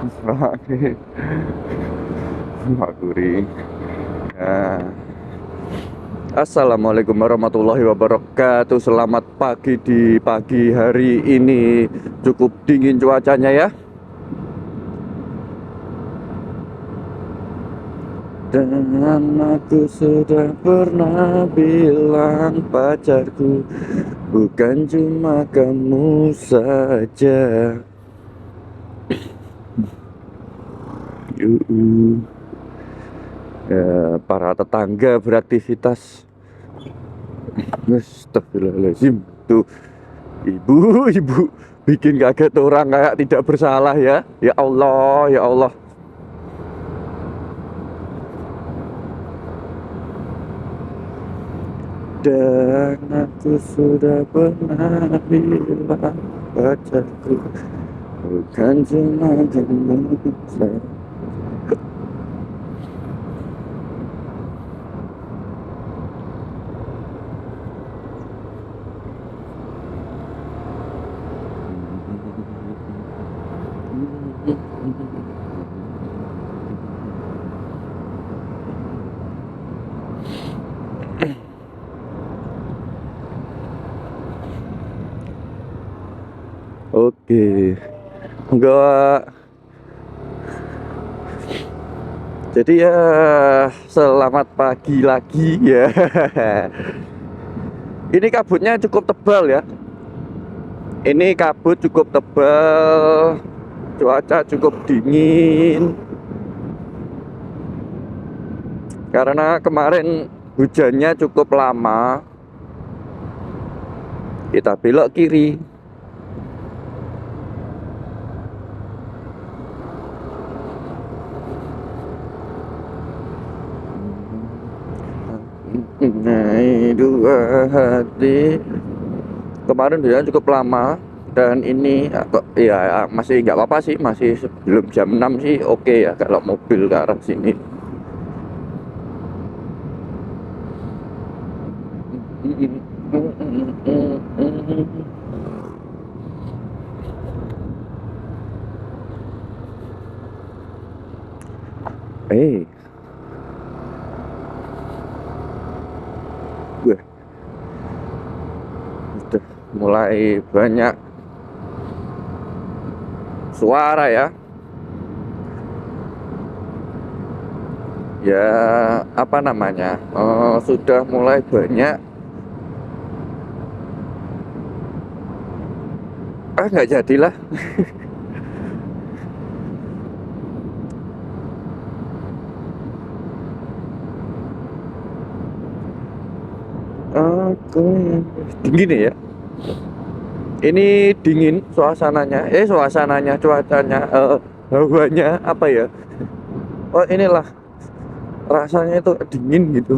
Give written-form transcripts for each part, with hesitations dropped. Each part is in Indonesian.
Oke, Makuri. Nah, Assalamualaikum warahmatullahi wabarakatuh. Selamat pagi di pagi hari ini. Cukup dingin cuacanya ya. Dan aku sudah pernah bilang pacarku, bukan cuma kamu saja. Ya, para tetangga beraktivitas. Astagfirullahaladzim. Tuh, ibu bikin kaget orang kayak tidak bersalah ya. Ya Allah, ya Allah. Dan aku sudah pernah bilang pacarku, bukan cuma kamu saja. Oke, enggak. Jadi ya, selamat pagi lagi ya. Ini kabutnya cukup tebal ya. Ini kabut cukup tebal, cuaca cukup dingin. Karena kemarin hujannya cukup lama. Kita belok kiri. Naik dua hati. Kemarin hujannya cukup lama. Dan ini ya masih nggak apa-apa sih, masih sebelum jam 6 sih oke ya kalau mobil ke arah sini. Wah, udah mulai banyak suara ya. Ya, apa namanya? Sudah mulai banyak. Nggak jadilah. Aku dingin ya. Ini dingin suasananya. Suasananya, cuacanya, hawanya apa ya? Oh, inilah rasanya itu dingin gitu.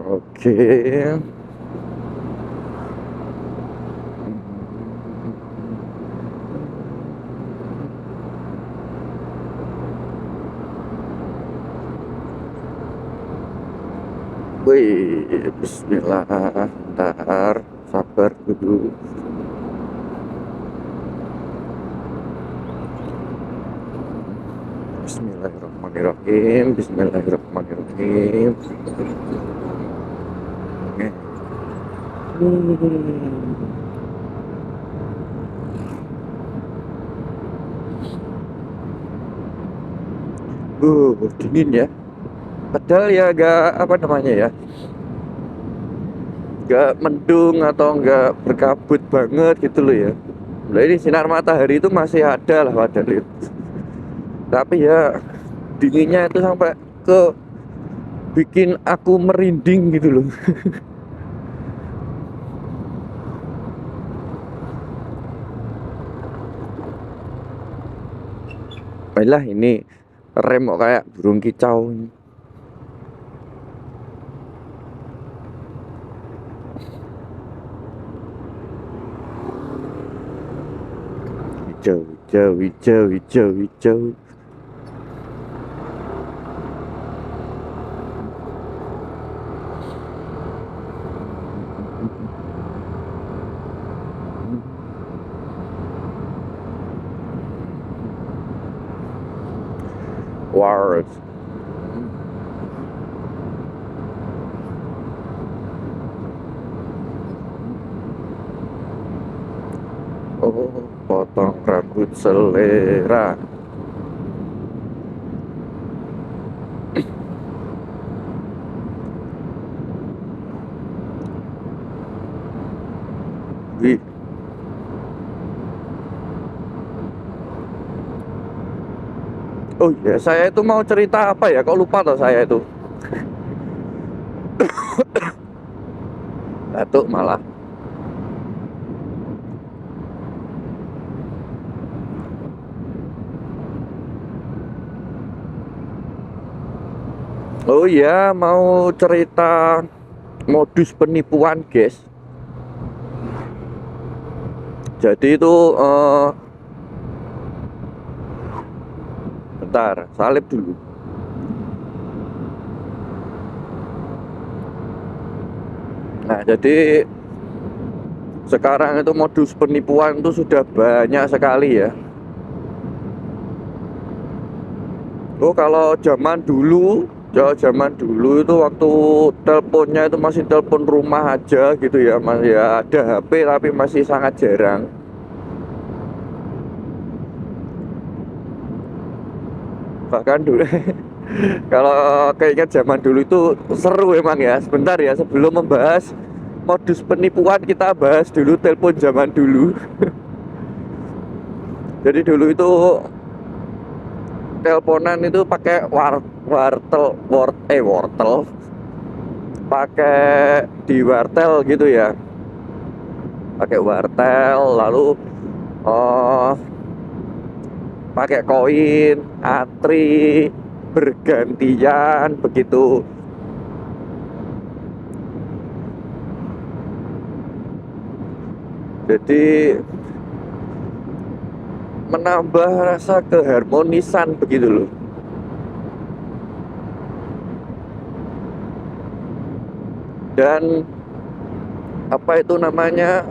Oke. Wih, bismillah, ntar sabar dulu. Bismillahirrahmanirrahim. Bismillahirrahmanirrahim. Dingin ya. Padahal ya gak apa namanya ya, gak mendung atau gak berkabut banget gitu loh ya. Nah, ini sinar matahari itu masih ada lah padahal itu. Tapi ya dinginnya itu sampai ke bikin aku merinding gitu loh. Baiklah, ini rem kok kayak burung kicau. Hijau, hijau, hijau, hijau, hijau. Wars. Oh, potong rambut selera. Wih. Oh iya, saya itu mau cerita apa ya? Kok lupa toh saya itu. Batuk malah. Oh iya, mau cerita modus penipuan, guys. Jadi itu bentar, salib dulu. Nah, jadi sekarang itu modus penipuan itu sudah banyak sekali ya. Oh, kalau zaman dulu itu waktu teleponnya itu masih telepon rumah aja gitu ya, Mas ya, ada HP tapi masih sangat jarang. Bahkan dulu kalau keinget zaman dulu itu seru emang ya. Sebentar ya, sebelum membahas modus penipuan kita bahas dulu telepon zaman dulu. Jadi dulu itu teleponan itu pakai wortel, pakai di wartel gitu ya, pakai wartel lalu oh pakai koin antri bergantian begitu. Jadi menambah rasa keharmonisan begitu loh. Dan apa itu namanya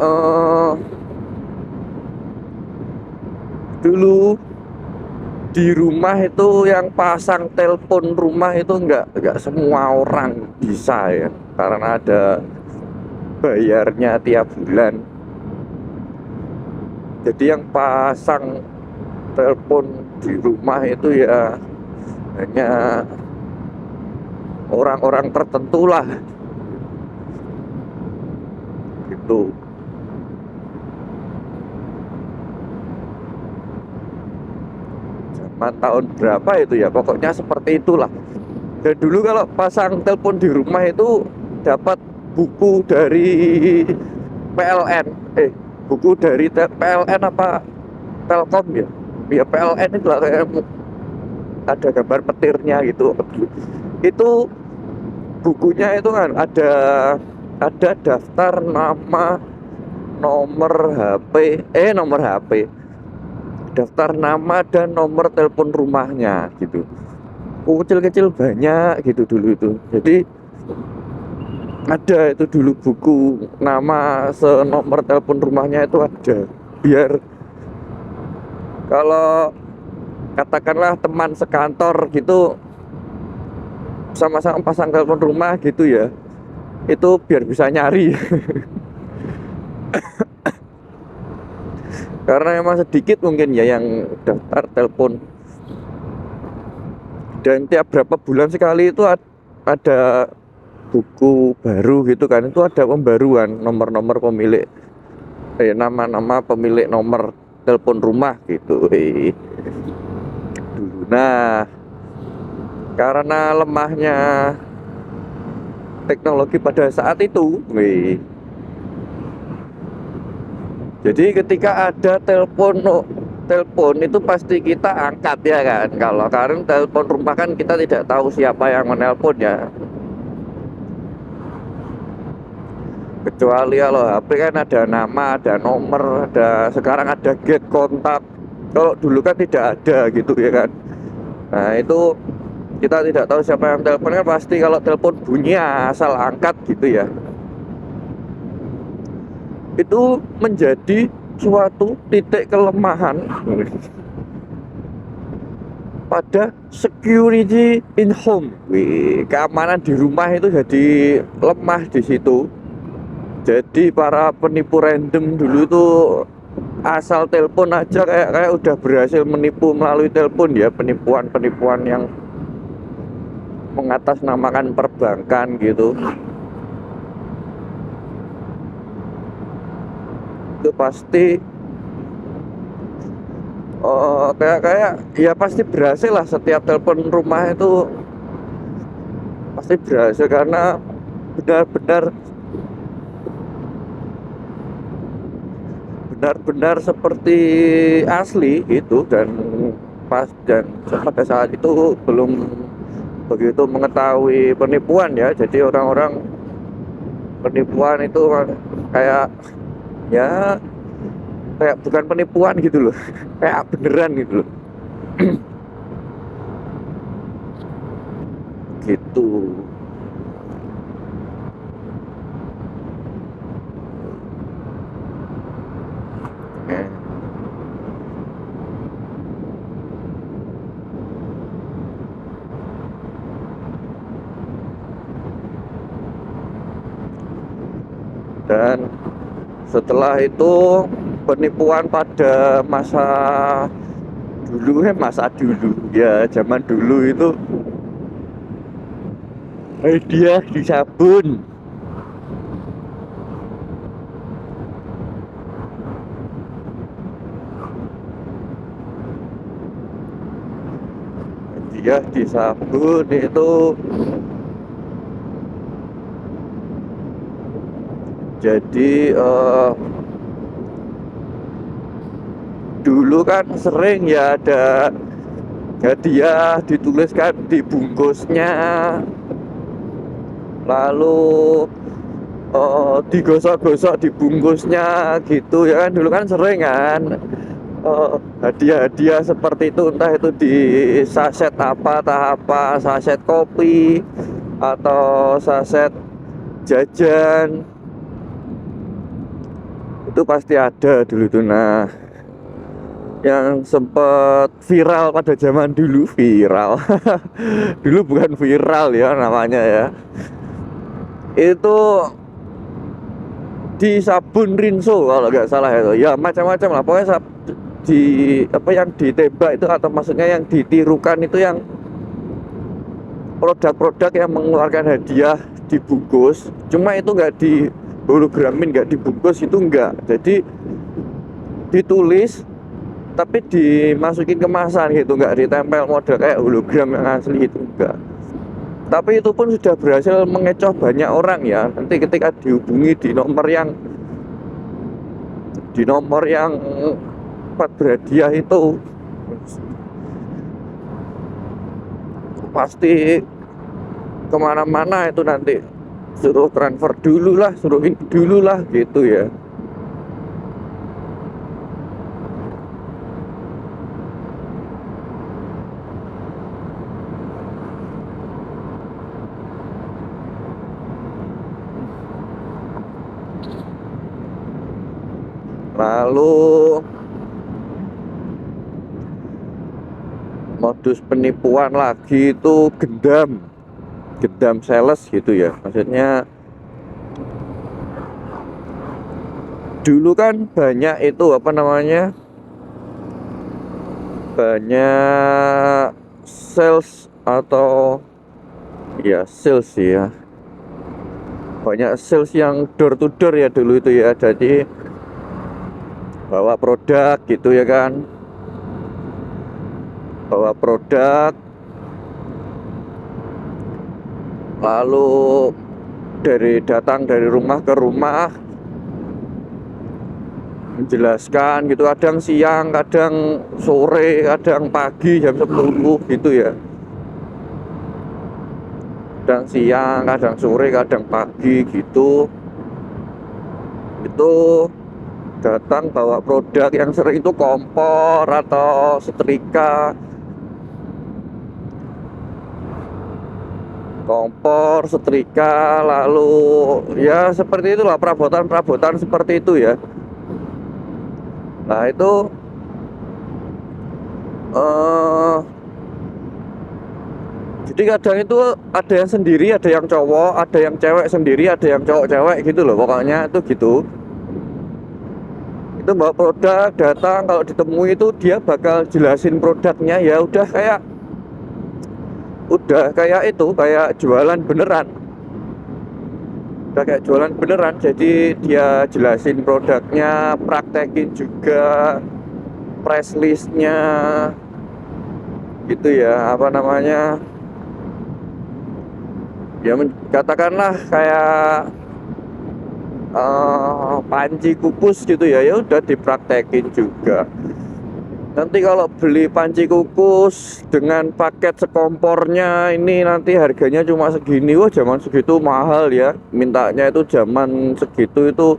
dulu di rumah itu yang pasang telepon rumah itu nggak semua orang bisa ya, karena ada bayarnya tiap bulan. Jadi yang pasang telepon di rumah itu ya hanya orang-orang tertentu lah gitu. Zaman tahun berapa itu ya, pokoknya seperti itulah. Dan dulu kalau pasang telepon di rumah itu dapat buku dari PLN, buku dari PLN apa Telkom ya, ya PLN itu lah, kayak ada gambar petirnya gitu. Itu bukunya itu kan ada daftar nama, nomor HP, nomor HP, daftar nama dan nomor telepon rumahnya gitu. Kecil-kecil banyak gitu dulu itu. Jadi ada itu dulu buku nama senomor telepon rumahnya itu ada, biar kalau katakanlah teman sekantor gitu sama-sama pasang telepon rumah gitu ya, itu biar bisa nyari. Karena emang sedikit mungkin ya yang daftar telepon, dan tiap berapa bulan sekali itu ada buku baru gitu kan, itu ada pembaruan nomor-nomor pemilik nama-nama pemilik nomor telepon rumah gitu dulu. Nah, karena lemahnya teknologi pada saat itu, jadi ketika ada telepon itu pasti kita angkat ya kan. Kalau karena telepon rumah kan kita tidak tahu siapa yang menelpon ya. Kecuali kalau HP kan ada nama, ada nomor, sekarang ada get kontak. Kalau dulu kan tidak ada gitu ya kan. Nah itu kita tidak tahu siapa yang telepon kan, pasti kalau telepon bunyi asal angkat gitu ya. Itu menjadi suatu titik kelemahan pada security in home. Wih, keamanan di rumah itu jadi lemah di situ. Jadi para penipu random dulu itu asal telepon aja kayak udah berhasil menipu melalui telepon ya, penipuan yang mengatasnamakan perbankan gitu. Itu pasti kayak ya pasti berhasil lah, setiap telepon rumah itu pasti berhasil karena benar-benar seperti asli gitu. Dan pada saat itu belum begitu mengetahui penipuan ya, jadi orang-orang penipuan itu kayak ya kayak bukan penipuan gitu loh kayak beneran gitu loh gitu. Eh, dan setelah itu penipuan pada masa dulu ya, zaman dulu itu hadiah di sabun. Hadiah di sabun itu jadi dulu kan sering ya ada hadiah dituliskan di bungkusnya, lalu digosok-gosok di bungkusnya gitu ya kan. Dulu kan sering kan hadiah-hadiah seperti itu, entah itu di saset apa, saset kopi atau saset jajan, itu pasti ada dulu tuh. Nah, yang sempat viral pada zaman dulu, dulu bukan viral ya namanya ya, itu di sabun Rinso kalau nggak salah itu ya, macam-macam lah pokoknya di apa yang ditembak itu, atau maksudnya yang ditirukan itu yang produk-produk yang mengeluarkan hadiah dibungkus, cuma itu nggak di hologramin, nggak dibungkus, itu nggak, jadi ditulis tapi dimasukin kemasan gitu, nggak ditempel model kayak hologram yang asli, itu enggak. Tapi itu pun sudah berhasil mengecoh banyak orang ya. Nanti ketika dihubungi di nomor yang 4 berhadiah itu, pasti kemana-mana itu nanti suruh transfer dulu lah, suruh ini dulu lah gitu ya. Lalu modus penipuan lagi itu gendam sales gitu ya. Maksudnya dulu kan banyak itu apa namanya, banyak sales atau ya sales ya, banyak sales yang door to door ya dulu itu ya. Jadi bawa produk gitu ya kan, bawa produk, lalu datang dari rumah ke rumah menjelaskan gitu, kadang siang, kadang sore, kadang pagi jam 10 gitu ya, kadang siang, kadang sore, kadang pagi gitu. Itu datang bawa produk, yang sering itu kompor atau setrika, lalu ya seperti itulah, perabotan seperti itu ya. Nah itu Jadi kadang itu ada yang sendiri, ada yang cowok, ada yang cewek sendiri, ada yang cowok cewek gitu loh, pokoknya itu gitu. Itu bawa produk datang, kalau ditemui itu dia bakal jelasin produknya, ya udah kayak itu, kayak jualan beneran, udah kayak jualan beneran. Jadi dia jelasin produknya, praktekin juga price listnya gitu ya, apa namanya ya, katakanlah kayak panci kukus gitu ya, ya udah dipraktekin juga. Nanti kalau beli panci kukus dengan paket sekompornya ini nanti harganya cuma segini. Wah, zaman segitu mahal ya, mintanya itu zaman segitu itu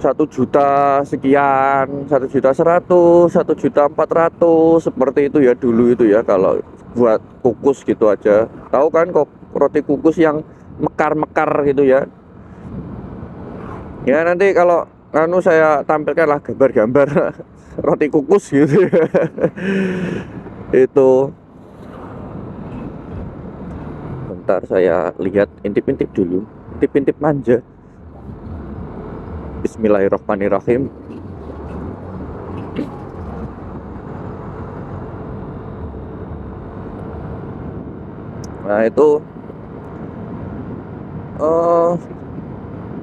1 juta sekian, 1.100.000, 1.400.000, seperti itu ya dulu itu ya, kalau buat kukus gitu aja. Tahu kan kok roti kukus yang mekar-mekar gitu ya. Ya nanti kalau saya tampilkanlah gambar-gambar roti kukus gitu ya. Itu bentar saya lihat, intip-intip dulu, intip-intip manja. Bismillahirrahmanirrahim. Nah itu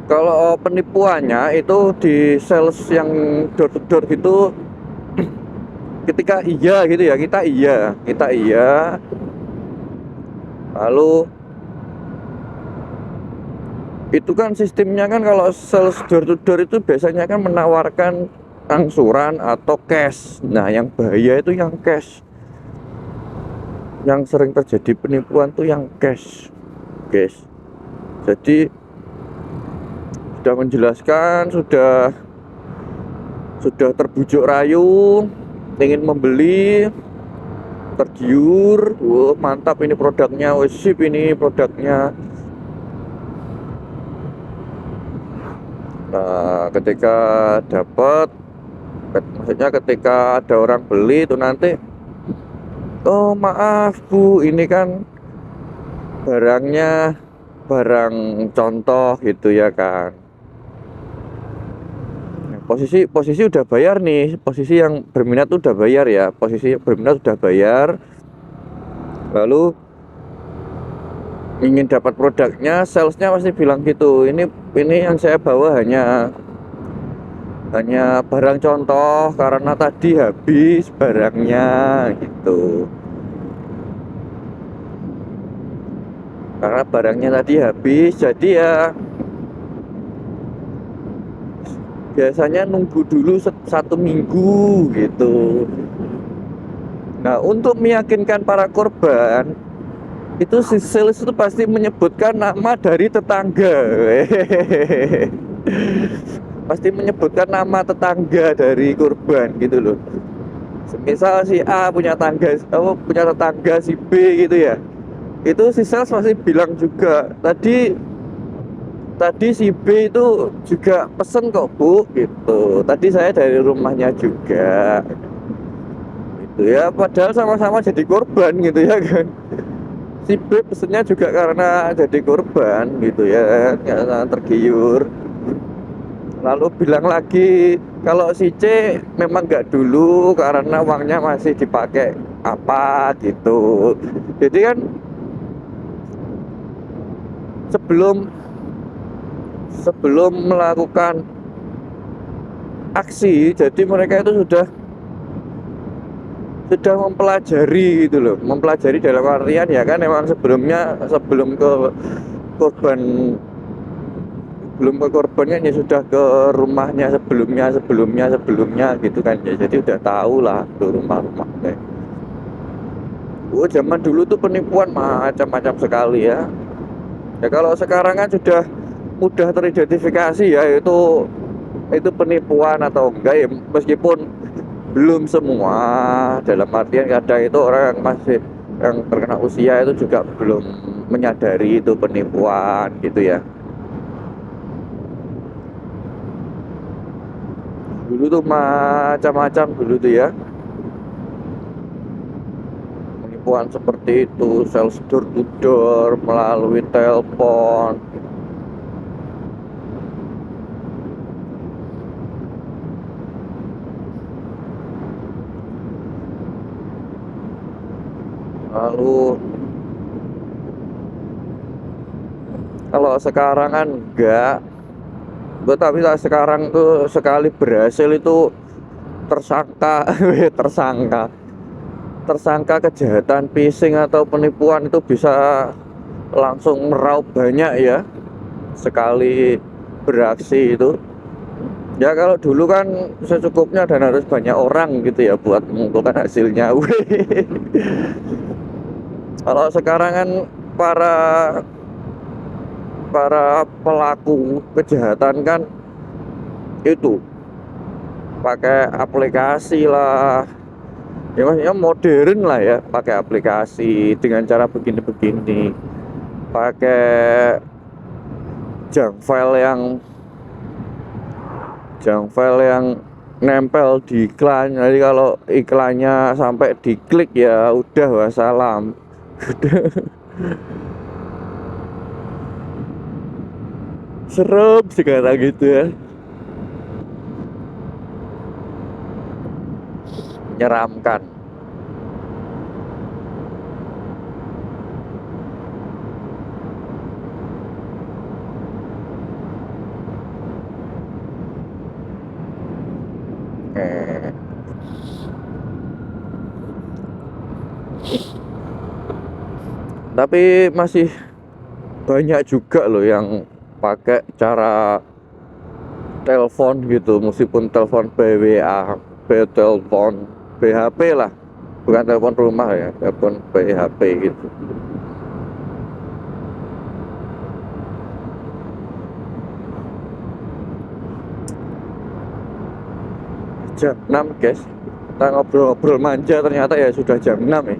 kalau penipuannya itu di sales yang door to door gitu, ketika iya gitu ya, kita iya, lalu itu kan sistemnya kan, kalau sales door to door itu biasanya kan menawarkan angsuran atau cash. Nah yang bahaya itu yang cash, yang sering terjadi penipuan tuh yang cash, guys. Jadi sudah menjelaskan, sudah terbujuk rayu, ingin membeli, tergiur, wah mantap ini produknya, wah sip ini produknya. Nah, ketika dapat, maksudnya ketika ada orang beli itu nanti, oh maaf Bu, ini kan barangnya barang contoh gitu ya kan. Posisi udah bayar nih, posisi yang berminat udah bayar ya, posisi berminat udah bayar, lalu ingin dapat produknya, salesnya pasti bilang gitu, ini yang saya bawa hanya barang contoh karena tadi habis barangnya gitu, karena barangnya tadi habis, jadi ya biasanya nunggu dulu 1 minggu gitu. Nah untuk meyakinkan para korban, itu si sales itu pasti menyebutkan nama dari tetangga. Pasti menyebutkan nama tetangga dari korban gitu loh. Misal si A punya tetangga si B gitu ya, itu si sales pasti bilang juga, tadi si B itu juga pesen kok Bu gitu, tadi saya dari rumahnya juga gitu ya, padahal sama-sama jadi korban gitu ya kan. Si B pesennya juga karena jadi korban gitu ya, karena tergiur, lalu bilang lagi kalau si C memang nggak dulu karena uangnya masih dipakai apa gitu. Jadi kan sebelum melakukan aksi, jadi mereka itu sudah mempelajari gitu loh, mempelajari dalam artian ya kan, emang sebelum ke korban, korbannya ya sudah ke rumahnya sebelumnya gitu kan ya, jadi udah tahu lah tuh rumahnya. Zaman dulu tuh penipuan macam-macam sekali ya. Ya kalau sekarang kan sudah mudah teridentifikasi ya, itu penipuan atau enggak ya, meskipun belum semua, dalam artian kadang itu orang yang terkena usia itu juga belum menyadari itu penipuan gitu ya. Dulu tuh macam-macam dulu tuh ya, penipuan seperti itu, sales door to door melalui telepon. Lalu kalau sekarang kan enggak. Tapi sekarang tuh sekali berhasil itu tersangka tersangka tersangka kejahatan phishing atau penipuan itu bisa langsung meraup banyak ya sekali beraksi itu. Ya kalau dulu kan secukupnya dan harus banyak orang gitu ya buat mengumpulkan hasilnya. Kalau sekarang kan para para pelaku kejahatan kan itu pakai aplikasi lah, ya maksudnya modern lah ya, pakai aplikasi dengan cara begini-begini, pakai junk file yang nempel di iklan. Jadi kalau iklannya sampai diklik ya udah wassalam. Serem sekarang gitu ya, menyeramkan. Tapi masih banyak juga loh yang pakai cara telepon gitu, meskipun telepon BWA, telepon BHP lah, bukan telepon rumah ya, telepon BHP gitu. Jam 6 guys, kita ngobrol-ngobrol manja ternyata ya sudah jam 6 ya.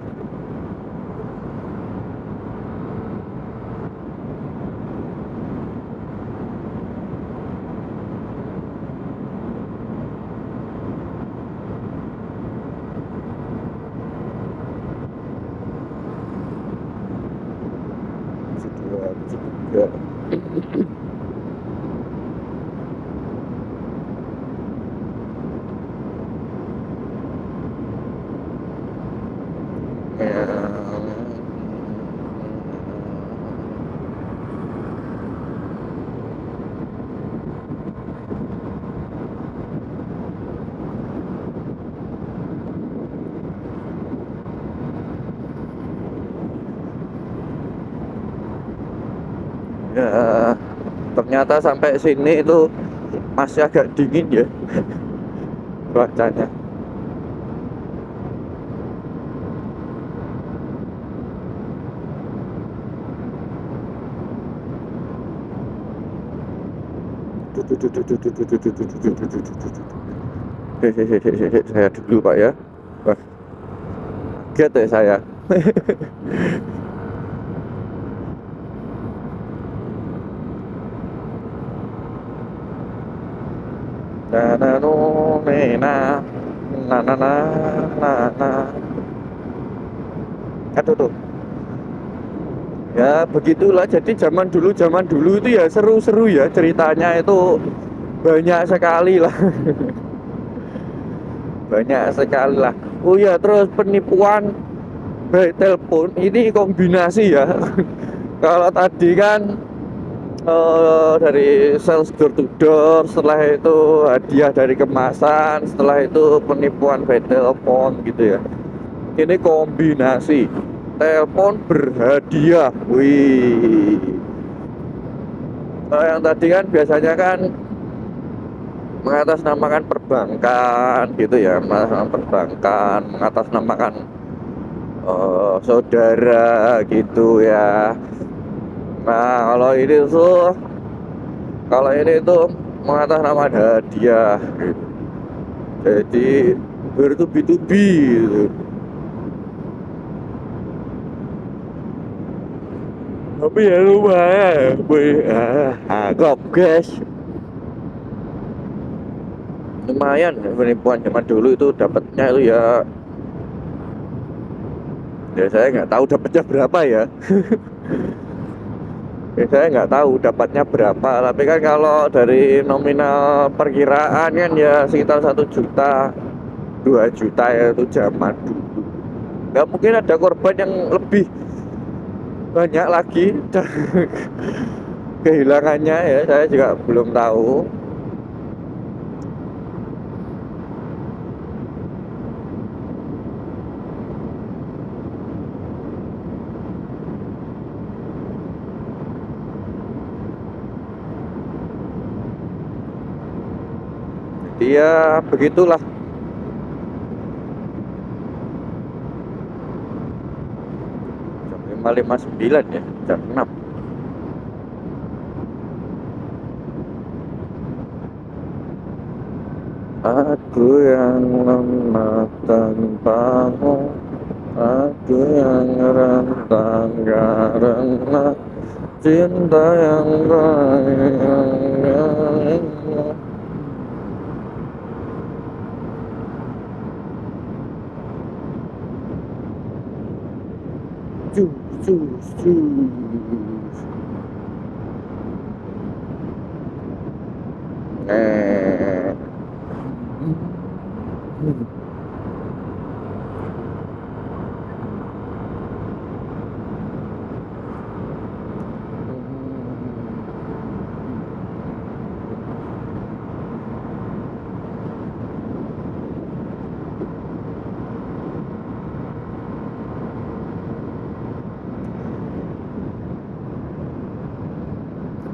Ya. Ya, ternyata sampai sini itu masih agak dingin ya cuacanya. Saya dulu Pak ya. Wah, kaget ya saya. Aduh tuh. Ya begitulah, jadi zaman dulu itu ya seru-seru ya, ceritanya itu banyak sekali lah. Banyak sekali lah. Oh ya, terus penipuan by telepon ini kombinasi ya. Kalau tadi kan dari sales door to door, setelah itu hadiah dari kemasan, setelah itu penipuan by telepon gitu ya. Ini kombinasi telepon berhadiah. Wih. Yang tadi kan biasanya kan mengatasnamakan perbankan gitu ya, mengatasnamakan perbankan, mengatasnamakan saudara gitu ya. Nah kalau ini tuh mengatasnamakan hadiah gitu. Jadi bertubi-tubi gitu. Tapi ya lumayan, agak guys, lumayan penipuan zaman dulu itu dapatnya itu ya Ya saya nggak tahu dapatnya berapa ya. Ya, saya nggak tahu dapatnya berapa, tapi kan kalau dari nominal perkiraan kan ya sekitar 1 juta 2 juta ya itu zaman dulu. Nggak mungkin ada korban yang lebih banyak lagi kehilangannya ya, saya juga belum tahu. Dia begitulah. Jam 5.59 ya, jam 6. Aku yang lemah tanpamu, aku yang rentang karena cinta yang baik. Cus, cus, cus.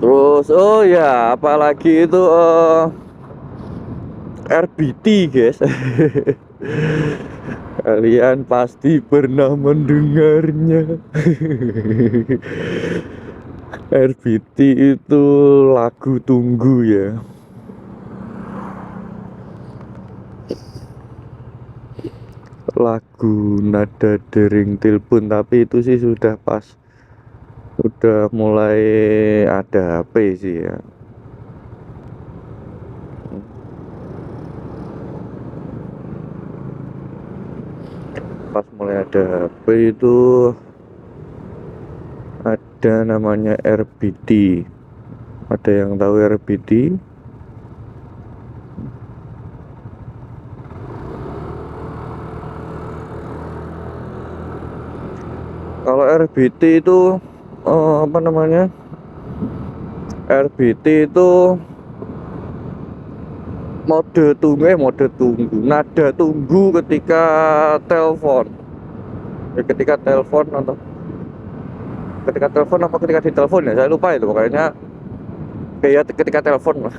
Terus oh ya apalagi itu RBT guys. Kalian pasti pernah mendengarnya. RBT itu lagu tunggu ya. Lagu nada dering telepon, tapi itu sih sudah pas udah mulai ada HP sih ya. Pas mulai ada HP itu ada namanya RBD. Ada yang tahu RBD? Kalau RBT itu apa namanya? RBT itu mode tunggu, nada tunggu ketika telepon. Ya, ketika telepon atau ketika ditelepon ya, saya lupa itu pokoknya kayak ketika telepon lah.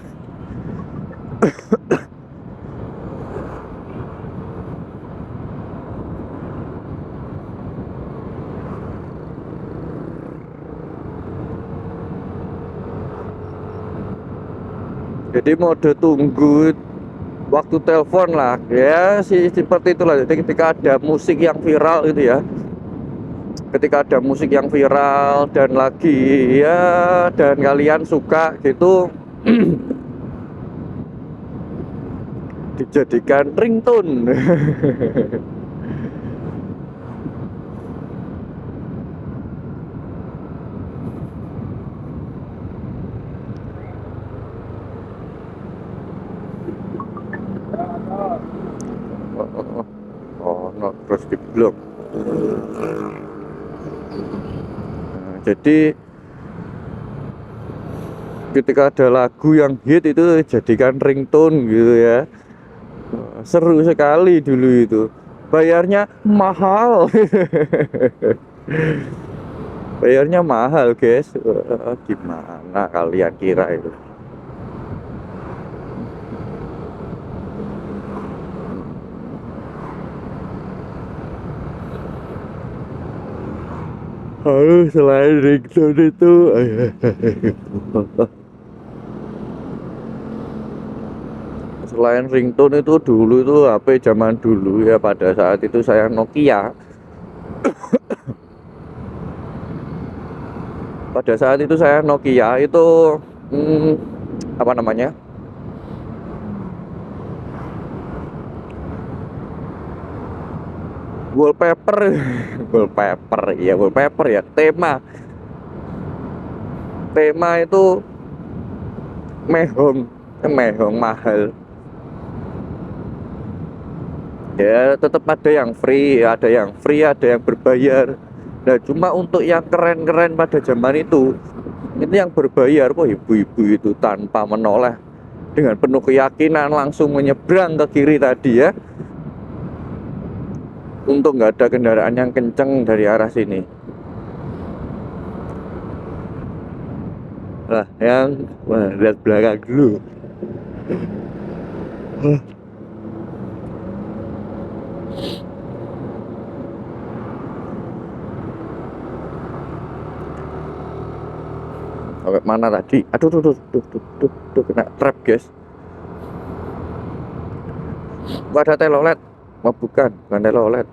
Jadi mode tunggu waktu telepon lah ya, seperti itulah. Jadi ketika ada musik yang viral gitu ya, ketika ada musik yang viral dan lagi ya dan kalian suka gitu, dijadikan ringtone. Oh no, terus di blok. Nah, jadi ketika ada lagu yang hit itu jadikan ringtone gitu ya. Seru sekali dulu itu. Bayarnya mahal. Bayarnya mahal guys. Gimana kalian kira itu? Lalu selain ringtone itu selain ringtone itu dulu itu HP zaman dulu ya, pada saat itu saya Nokia. Pada saat itu saya Nokia itu apa namanya? wallpaper. Wallpaper ya, wallpaper ya, tema itu mehong, mehong mahal ya. Tetap ada yang free, ada yang berbayar. Nah cuma untuk yang keren-keren pada zaman itu yang berbayar. Wah, ibu-ibu itu tanpa menoleh, dengan penuh keyakinan langsung menyeberang ke kiri tadi ya. Untuk nggak ada kendaraan yang kenceng dari arah sini. Nah, wah, lihat belakang dulu. Sampai mana tadi? Aduh, tuh, kena trap guys. Ada telolet. Oh, bukan telolet.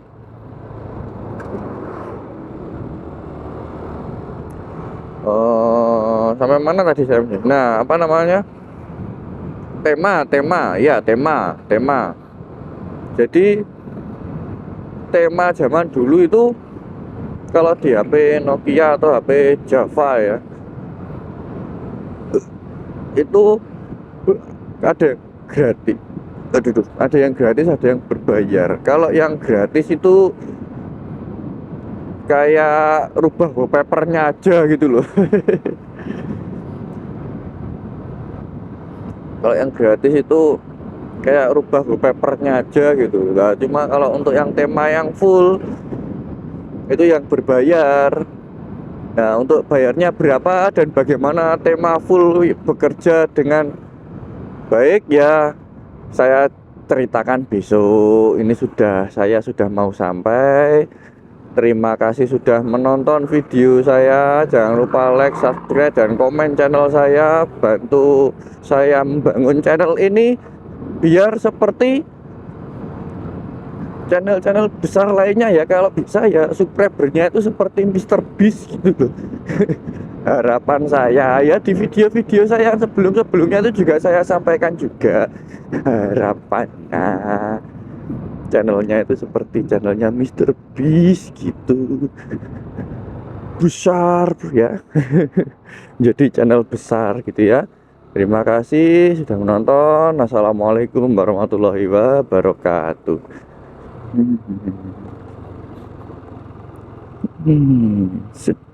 Oh, sampai mana tadi saya? Nah, apa namanya? Tema, ya tema. Jadi tema zaman dulu itu kalau di HP Nokia atau HP Java ya, itu ada gratis. Aduh, ada yang gratis, ada yang berbayar. Kalau yang gratis itu kayak rubah wallpapernya aja gitu loh. Kalau yang gratis itu kayak rubah wallpapernya aja gitu. Nah, cuma kalau untuk yang tema yang full itu yang berbayar. Nah, untuk bayarnya berapa dan bagaimana tema full bekerja dengan baik ya, saya ceritakan besok. Ini saya sudah mau sampai. Terima kasih sudah menonton video saya. Jangan lupa like, subscribe, dan komen channel saya. Bantu saya membangun channel ini biar seperti channel-channel besar lainnya ya. Kalau bisa ya subscribernya itu seperti Mr. Beast gitu loh. Harapan saya ya, di video-video saya yang sebelumnya itu juga saya sampaikan juga harapannya channelnya itu seperti channelnya Mr. Beast gitu, besar ya. Jadi channel besar gitu ya. Terima kasih sudah menonton. Assalamualaikum warahmatullahi wabarakatuh. Sip.